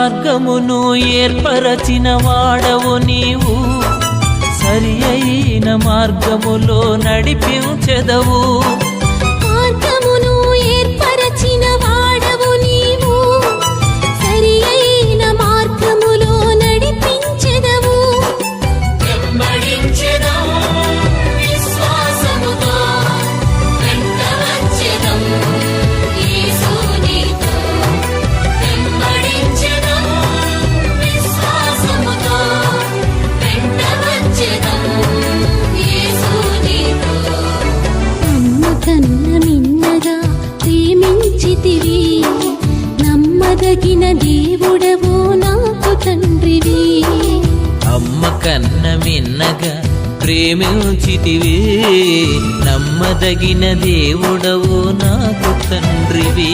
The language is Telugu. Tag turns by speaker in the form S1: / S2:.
S1: మార్గమును ఏర్పరచిన వాడవు నీవు, సరి అయిన మార్గములో నడిపించెదవు.
S2: మార్గమును ఏర్పరచిన వాడవు నీవు, సరి అయిన మార్గములో నడిపించెదవు.
S3: వెంబడించెదం విశ్వాసముతో, వెంట వచ్చెదం యేసు నీతో. వెంబడించెదం విశ్వాసముతో, వెంట వచ్చెదం యేసు నీతో. అమ్మ కన్న మిన్నగా ప్రేమించితివి, నమ్మదగిన దేవుడవు నాకు తండ్రివి.
S1: అమ్మ కన్న మిన్నగా ప్రేమించితివి, నమ్మదగిన దేవుడవు నాకు తండ్రివి.